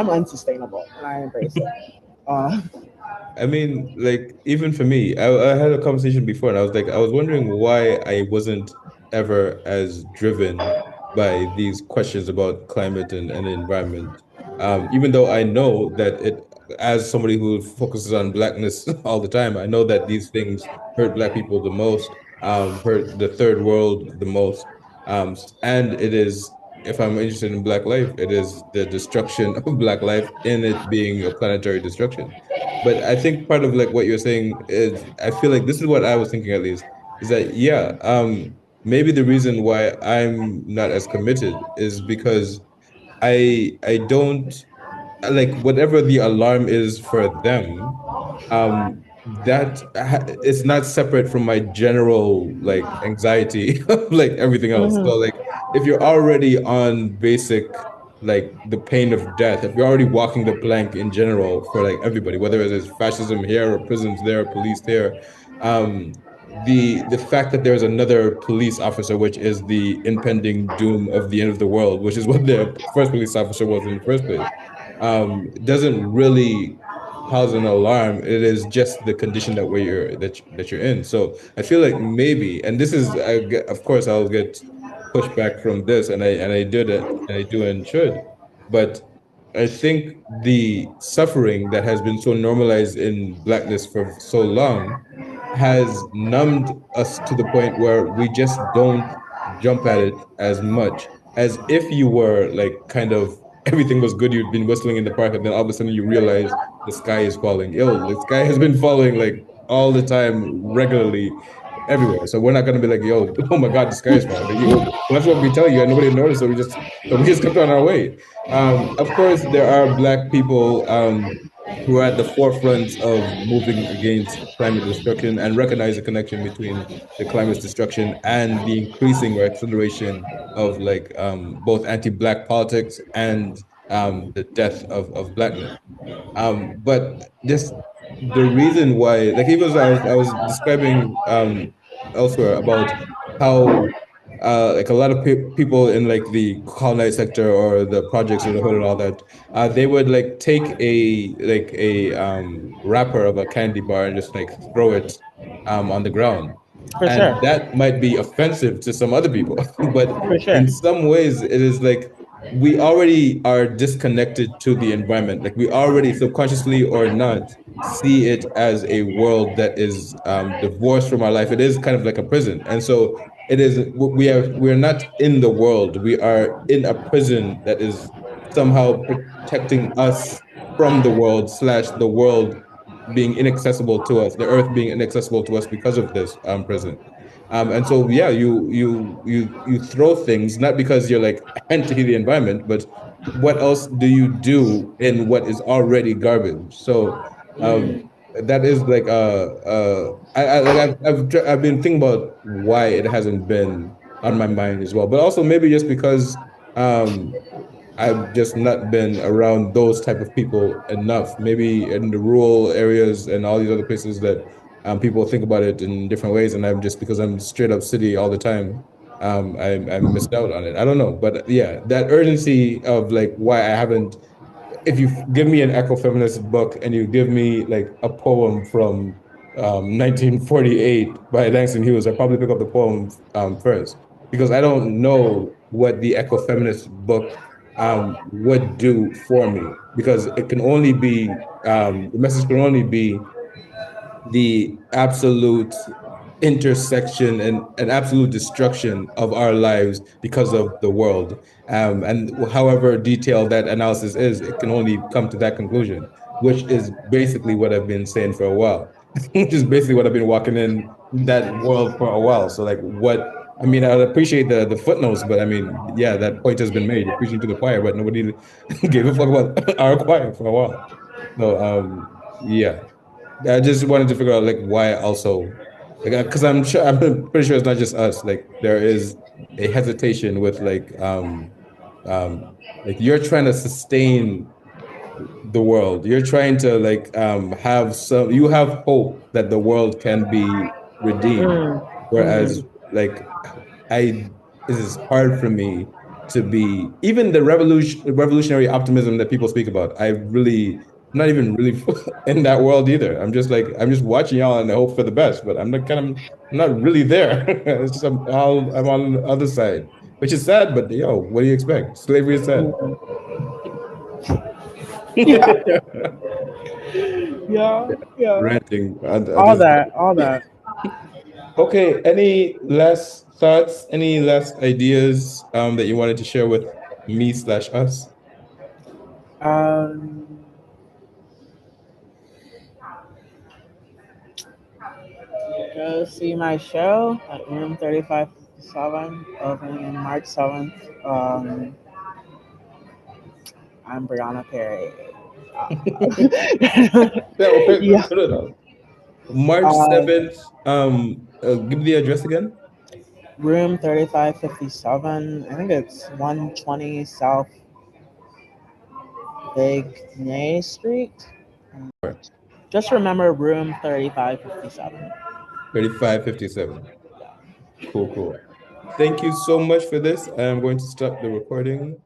I'm unsustainable, and I embrace it. Uh, I mean, like even for me, I had a conversation before, and I was like, I was wondering why I wasn't ever as driven by these questions about climate and the environment. Even though I know that as somebody who focuses on blackness all the time, I know that these things hurt black people the most, hurt the third world the most. And it is, if I'm interested in black life, it is the destruction of black life in it being a planetary destruction. But I think part of like what you're saying is, I feel like this is what I was thinking at least, is that yeah, maybe the reason why I'm not as committed is because I don't like whatever the alarm is for them, it's not separate from my general like anxiety of like everything else. So mhm. like if you're already on basic like the pain of death, if you're already walking the plank in general for like everybody, whether it is fascism here or prisons there, police there, um, the fact that there's another police officer, which is the impending doom of the end of the world, which is what the first police officer was in the first place, doesn't really cause an alarm. It is just the condition that you're in. So I feel like maybe, and this is, of course, I'll get pushback from this, and I did it, and I do and should, but I think the suffering that has been so normalized in blackness for so long has numbed us to the point where we just don't jump at it as much as if you were like kind of everything was good. You'd been whistling in the park, and then all of a sudden you realize the sky is falling. Ill, the sky has been falling like all the time, regularly, everywhere. So we're not gonna be like, yo, oh my God, the sky is falling. Like, well, that's what we tell you, and nobody noticed. So we just kept on our way. Of course, there are black people who are at the forefront of moving against climate destruction and recognize the connection between the climate destruction and the increasing or acceleration of like both anti-black politics and the death of blackness. But this the reason why, like even as I was describing elsewhere about how like a lot of people in like the colonized sector or the projects or the hood and all that, they would like take a wrapper of a candy bar and just like throw it on the ground. For sure, And that might be offensive to some other people, but for sure. in some ways it is like we already are disconnected to the environment. Like we already, subconsciously or not, see it as a world that is divorced from our life. It is kind of like a prison. And so it is, we're not in the world. We are in a prison that is somehow protecting us from the world slash the world being inaccessible to us, the earth being inaccessible to us because of this prison. And so yeah, you throw things not because you're like anti the environment, but what else do you do in what is already garbage? So that is like I've been thinking about why it hasn't been on my mind as well, but also maybe just because um I've just not been around those type of people enough. Maybe in the rural areas and all these other places that people think about it in different ways, and I'm just because I'm straight up city all the time, I missed out on it. I don't know, but yeah, that urgency of like why I haven't. If you give me an Ecofeminist book and you give me like a poem from 1948 by Langston Hughes, I probably pick up the poem first because I don't know what the ecofeminist book would do for me, because it can only be the message can only be the absolute intersection and absolute destruction of our lives because of the world. And however detailed that analysis is, it can only come to that conclusion, which is basically what I've been saying for a while, which is basically what I've been walking in that world for a while. So like what, I mean, I appreciate the footnotes, but I mean, yeah, that point has been made. You're preaching to the choir, but nobody gave a fuck about our choir for a while. So yeah. I just wanted to figure out like why also, like because I'm pretty sure it's not just us. Like there is a hesitation with like you're trying to sustain the world. You're trying to like have some, you have hope that the world can be redeemed. Mm, Whereas mhm. like I, it is hard for me to be even the revolutionary optimism that people speak about. I'm not even really in that world either. I'm just watching y'all and I hope for the best, but I'm not really there. It's just I'm on the other side, which is sad. But yo, what do you expect? Slavery is sad. Yeah, yeah, yeah. Ranting. All that, all that. Okay. Any last thoughts? Any last ideas that you wanted to share with me/us? Um, Go see my show at Room 3557, opening in March 7th. I'm Brianna Perry. Yeah. Put it up. March Uh, 7th. Give the address again. Room 3557. I think it's 120 South Big Nay Street. Just remember room 3557. 3557. Cool, cool. Thank you so much for this. I'm going to stop the recording.